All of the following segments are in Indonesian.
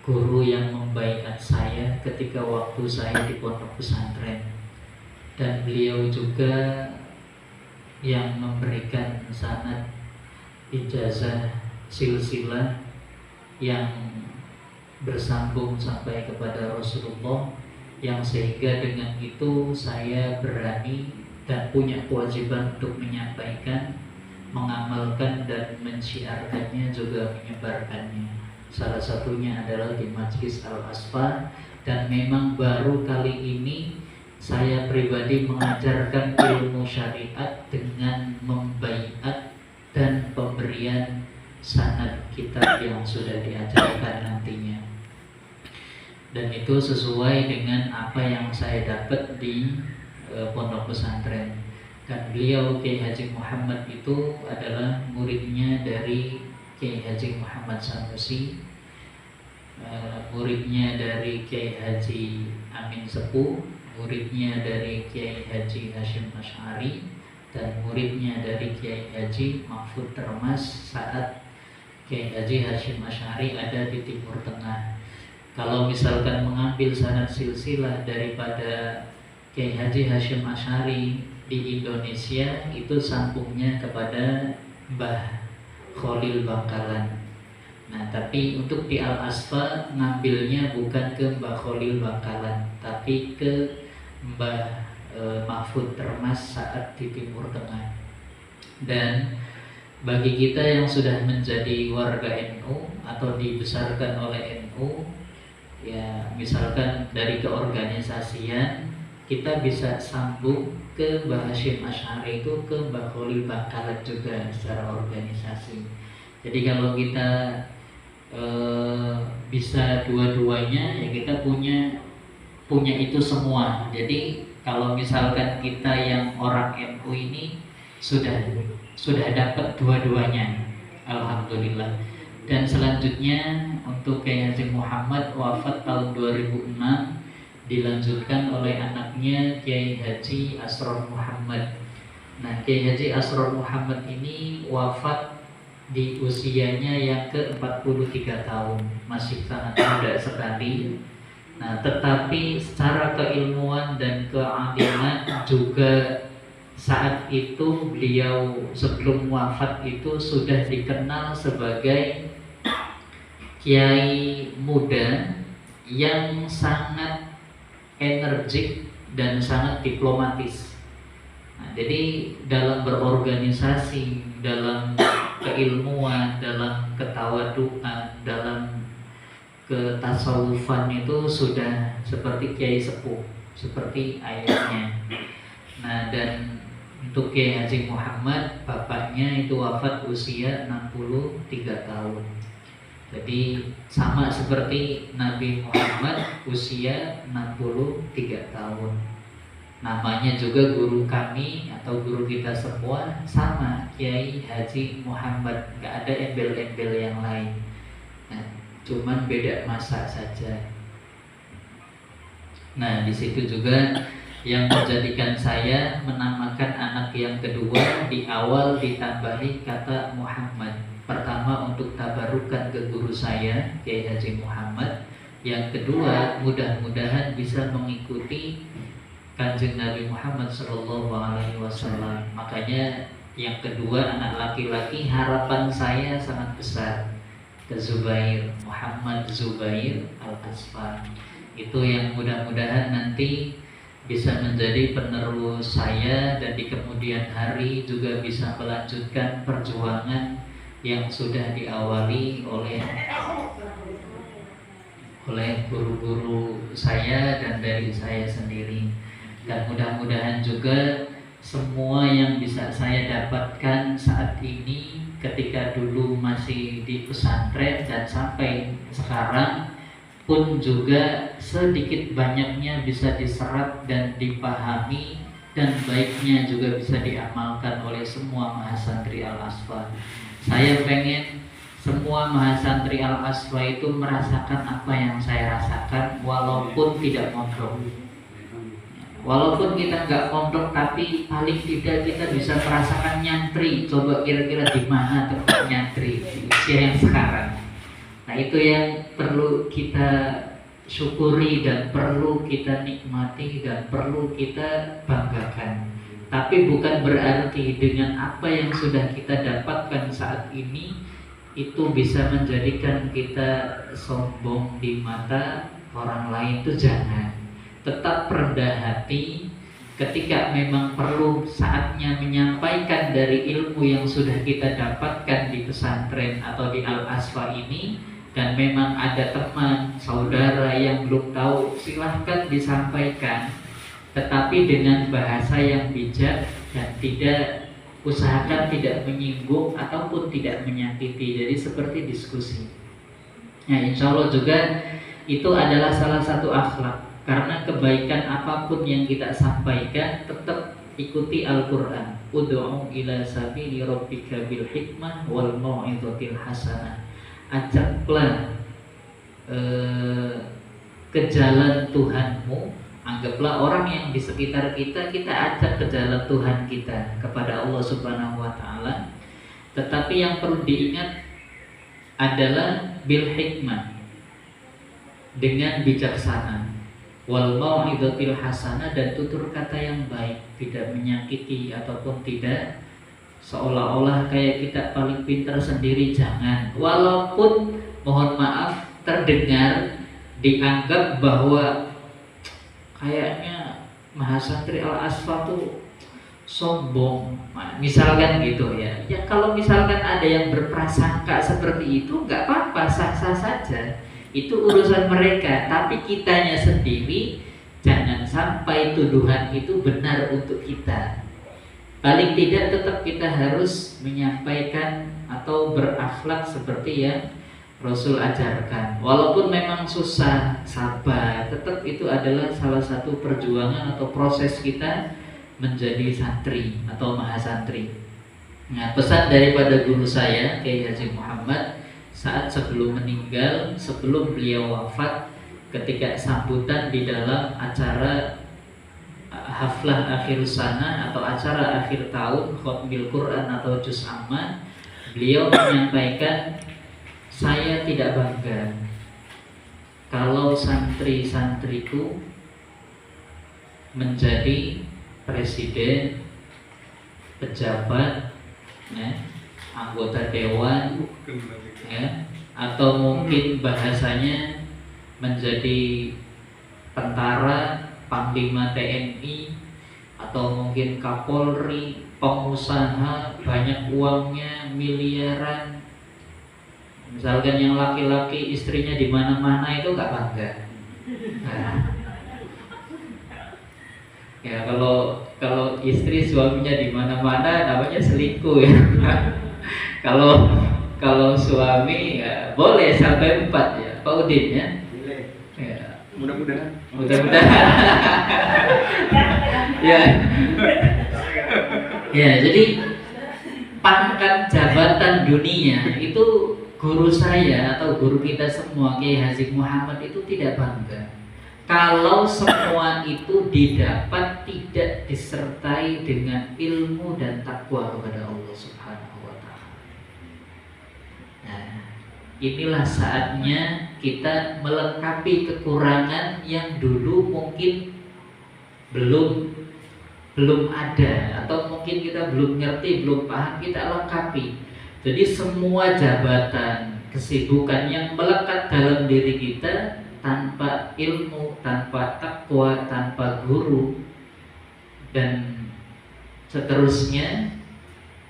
guru yang membaiat saya ketika waktu saya di pondok pesantren, dan beliau juga yang memberikan sanad ijazah silsilah yang bersambung sampai kepada Rasulullah, yang sehingga dengan itu saya berani dan punya kewajiban untuk menyampaikan, mengamalkan, dan mensyiarkannya, juga menyebarkannya. Salah satunya adalah di Majlis Al-Asfar, dan memang baru kali ini saya pribadi mengajarkan ilmu syariat dengan membaiat dan pemberian sanad kitab yang sudah diajarkan nantinya. Dan itu sesuai dengan apa yang saya dapat di pondok pesantren. Dan beliau Kiai Haji Muhammad itu adalah muridnya dari Kiai Haji Muhammad Sanusi, muridnya dari Kiai Haji Amin Sepuh, muridnya dari Kiai Haji Hashim Asy'ari, dan muridnya dari Kiai Haji Mahfud Termas saat Kiai Haji Hashim Asy'ari ada di Timur Tengah. Kalau misalkan mengambil sanad silsilah daripada Kiai Haji Hashim Asy'ari di Indonesia, itu sambungnya kepada Mbah Khalil Bangkalan. Nah, tapi untuk di Al-Asfa ngambilnya bukan ke Mbah Khalil Bangkalan, tapi ke Mbah Mahfud Termas saat di Timur Tengah. Dan bagi kita yang sudah menjadi warga NU atau dibesarkan oleh NU, ya misalkan dari keorganisasian, kita bisa sambung ke Mbah Hashim Asy'ari itu ke Mbah Khalil Bangkalan juga secara organisasi. Jadi kalau kita bisa dua-duanya, ya kita punya itu semua. Jadi kalau misalkan kita yang orang NU ini sudah dapat dua-duanya, alhamdulillah. Dan selanjutnya untuk Kiai Haji Muhammad wafat tahun 2006, dilanjutkan oleh anaknya Kiai Haji Asror Muhammad. Nah, Kiai Haji Asror Muhammad ini wafat di usianya yang ke-43 tahun, masih sangat muda sekali. Nah, tetapi secara keilmuan dan keadilan juga saat itu beliau sebelum wafat itu sudah dikenal sebagai kiai muda yang sangat energik dan sangat diplomatis. Nah, jadi dalam berorganisasi, dalam keilmuan, dalam ketawaduan, dalam ketasawufan itu sudah seperti kiai sepuh, seperti ayahnya. Nah, dan untuk Kiai Haji Muhammad, bapaknya itu wafat usia 63 tahun. Jadi sama seperti Nabi Muhammad, usia 63 tahun. Namanya juga guru kami atau guru kita semua sama, Kiai Haji Muhammad. Gak ada embel-embel yang lain. Nah, cuman beda masa saja. Nah, di situ juga yang menjadikan saya menamakan anak yang kedua di awal ditambahi kata Muhammad. Pertama untuk tabarukan ke guru saya Kiai Haji Muhammad. Yang kedua mudah-mudahan bisa mengikuti Kanjeng Nabi Muhammad SAW. Makanya yang kedua anak laki-laki harapan saya sangat besar ke Zubair, Muhammad Zubair Al-Asfar. Itu yang mudah-mudahan nanti bisa menjadi penerus saya, dan di kemudian hari juga bisa melanjutkan perjuangan yang sudah diawali oleh guru-guru saya dan dari saya sendiri. Dan mudah-mudahan juga semua yang bisa saya dapatkan saat ini ketika dulu masih di pesantren dan sampai sekarang pun juga sedikit banyaknya bisa diserap dan dipahami, dan baiknya juga bisa diamalkan oleh semua mahasantri Al-Asfa. Saya pengen semua mahasantri Al-Asfa itu merasakan apa yang saya rasakan, walaupun tidak mondok. Walaupun kita nggak mondok, tapi paling tidak kita bisa merasakan nyantri. Coba kira-kira di mana tempat nyantri di usia yang sekarang. Nah, itu yang perlu kita syukuri dan perlu kita nikmati dan perlu kita banggakan. Tapi bukan berarti dengan apa yang sudah kita dapatkan saat ini itu bisa menjadikan kita sombong di mata orang lain, itu jangan. Tetap rendah hati ketika memang perlu saatnya menyampaikan dari ilmu yang sudah kita dapatkan di pesantren atau di Al-Asfa ini, dan memang ada teman, saudara yang belum tahu, silahkan disampaikan, tetapi dengan bahasa yang bijak dan usahakan tidak menyinggung ataupun tidak menyakiti. Jadi seperti diskusi. Nah, insya Allah juga itu adalah salah satu akhlak. Karena kebaikan apapun yang kita sampaikan tetap ikuti Al-Quran. Ud'u ila sabili rabbika bil hikmah wal mau'izatil hasanah. Ajaklah ke jalan Tuhanmu. Anggaplah orang yang di sekitar kita ajak ke jalan Tuhan kita, kepada Allah Subhanahu wa Ta'ala. Tetapi yang perlu diingat adalah bil hikmah, dengan bijaksana, wal mau'izatil hasanah, dan tutur kata yang baik, tidak menyakiti ataupun tidak seolah-olah kayak kita paling pintar sendiri, jangan. Walaupun mohon maaf terdengar dianggap bahwa kayaknya Mahasantri Al-Asfa tuh sombong, misalkan gitu ya. Ya kalau misalkan ada yang berprasangka seperti itu, nggak apa-apa, sah-sah saja. Itu urusan mereka. Tapi kitanya sendiri jangan sampai tuduhan itu benar untuk kita. Paling tidak tetap kita harus menyampaikan atau berakhlak seperti yang Rasul ajarkan. Walaupun memang susah, sabar, tetap itu adalah salah satu perjuangan atau proses kita menjadi santri atau mahasantri. Nah, pesan daripada guru saya, Kiai Haji Muhammad, saat sebelum meninggal, sebelum beliau wafat, ketika sambutan di dalam acara haflah akhir sana atau acara akhir tahun khatmil Quran atau juz amma, beliau menyampaikan, saya tidak bangga kalau santri-santriku menjadi presiden, pejabat, ya, anggota dewan, ya, atau mungkin bahasanya menjadi tentara, Panglima TNI, atau mungkin Kapolri, pengusaha, banyak uangnya, miliaran. Misalkan yang laki-laki istrinya di mana-mana, itu nggak bangga. Nah, ya kalau istri suaminya di mana-mana namanya selingkuh ya. Kalau suami ya boleh sampai 4 ya, Pak Udin ya. Ya. Mudah-mudahan. Ya. Ya, jadi pangkat jabatan dunia itu guru saya atau guru kita semua, Kiai Haji Muhammad, itu tidak bangga kalau semua itu didapat tidak disertai dengan ilmu dan takwa kepada Allah Subhanahu wa Ta'ala. Nah, inilah saatnya kita melengkapi kekurangan yang dulu mungkin belum ada, atau mungkin kita belum ngerti, belum paham, kita lengkapi. Jadi semua jabatan, kesibukan yang melekat dalam diri kita tanpa ilmu, tanpa takwa, tanpa guru, dan seterusnya,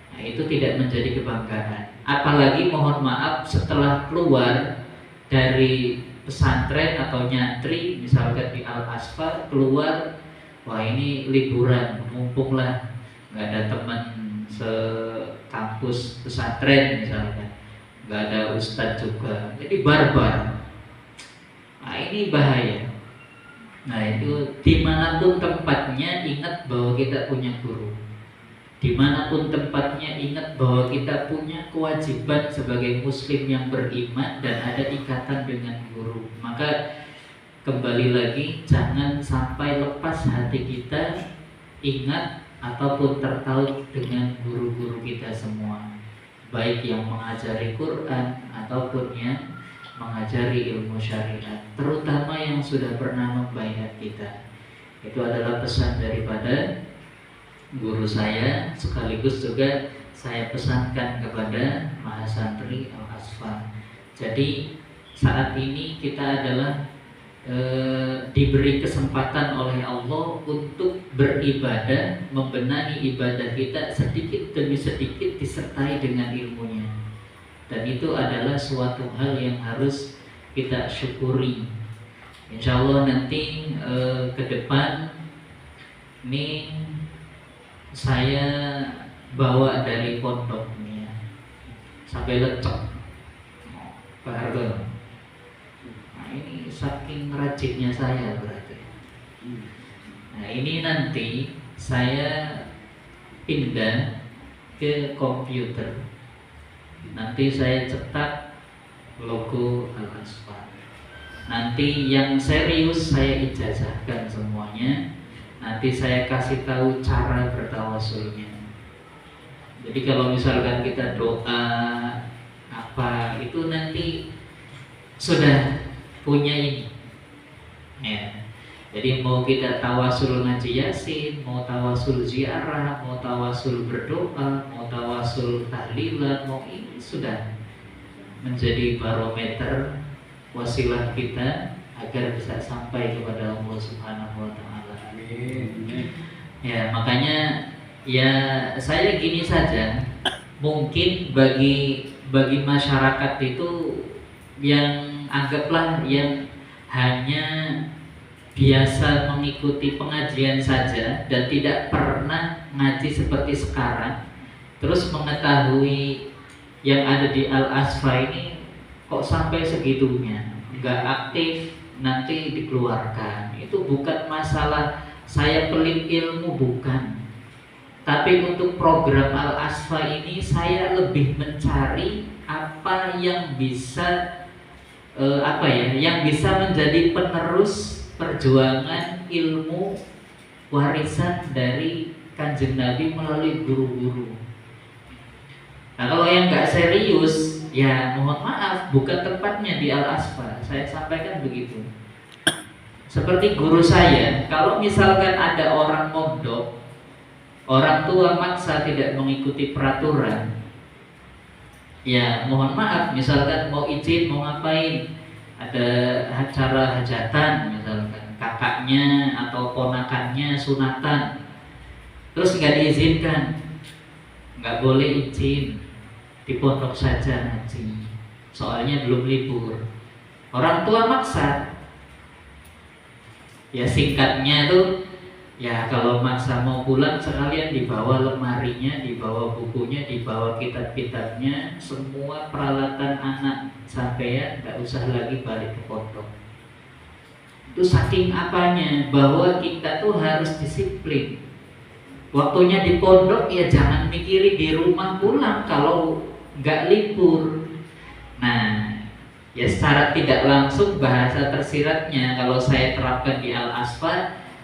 nah itu tidak menjadi kebanggaan. Apalagi mohon maaf setelah keluar dari pesantren atau nyantri, misalkan di Al-Asfa, keluar, wah ini liburan, mumpung lah nggak ada teman sekampus pesantren misalnya, nggak ada ustadz juga, jadi barbar. Nah ini bahaya. Nah itu dimanapun tempatnya ingat bahwa kita punya guru. Dimanapun tempatnya ingat bahwa kita punya kewajiban sebagai muslim yang beriman dan ada ikatan dengan guru. Maka kembali lagi, jangan sampai lepas hati kita ingat ataupun tertaut dengan guru-guru kita semua, baik yang mengajari Quran ataupun yang mengajari ilmu syariat, terutama yang sudah pernah membaiat kita. Itu adalah pesan daripada guru saya, sekaligus juga saya pesankan kepada mahasantri Al-Asfar. Jadi saat ini kita adalah diberi kesempatan oleh Allah untuk beribadah, membenahi ibadah kita sedikit demi sedikit disertai dengan ilmunya, dan itu adalah suatu hal yang harus kita syukuri. Insya Allah nanti ke depan ini saya bawa dari pondok nih ya, sampai lecek Pak Harto. Ini saking rajinnya saya berarti. Nah ini nanti saya pindah ke komputer. Nanti saya cetak logo Al-Asfar. Nanti yang serius saya ijazahkan semuanya. Nanti saya kasih tahu cara bertawasulnya. Jadi kalau misalkan kita doa apa itu nanti sudah punya ini ya. Jadi mau kita tawasul ngaji yasin, mau tawasul ziarah, mau tawasul berdoa, mau tawasul tahlilan, mau ini sudah menjadi barometer wasilah kita agar bisa sampai kepada Allah Subhanahu wa taala. Ya, makanya ya saya gini saja. Mungkin bagi masyarakat itu yang anggaplah yang hanya biasa mengikuti pengajian saja dan tidak pernah ngaji seperti sekarang, terus mengetahui yang ada di Al-Asfar ini kok sampai segitunya, nggak aktif, nanti dikeluarkan. Itu bukan masalah saya pelit ilmu, bukan. Tapi untuk program Al-Asfar ini saya lebih mencari apa yang bisa yang bisa menjadi penerus perjuangan ilmu warisan dari Kanjeng Nabi melalui guru-guru. Nah kalau yang nggak serius, ya mohon maaf, bukan tempatnya di Al-Asfar. Saya sampaikan begitu. Seperti guru saya, kalau misalkan ada orang mondok, orang tua maksa tidak mengikuti peraturan, ya mohon maaf, misalkan mau izin, mau ngapain, ada acara hajatan misalkan, kakaknya atau ponakannya sunatan, terus nggak diizinkan, nggak boleh izin, di pondok saja ngaji, soalnya belum libur. Orang tua maksa, ya singkatnya tuh, ya kalau maksa mau pulang sekalian dibawa lemarinya, dibawa bukunya, dibawa kitab-kitabnya, semua peralatan anak sampean, nggak usah lagi balik ke pondok. Itu saking apanya, bahwa kita tuh harus disiplin. Waktunya di pondok ya jangan mikirin di rumah pulang kalau nggak libur. Nah, ya secara tidak langsung bahasa tersiratnya kalau saya terapkan di Al-Asfar,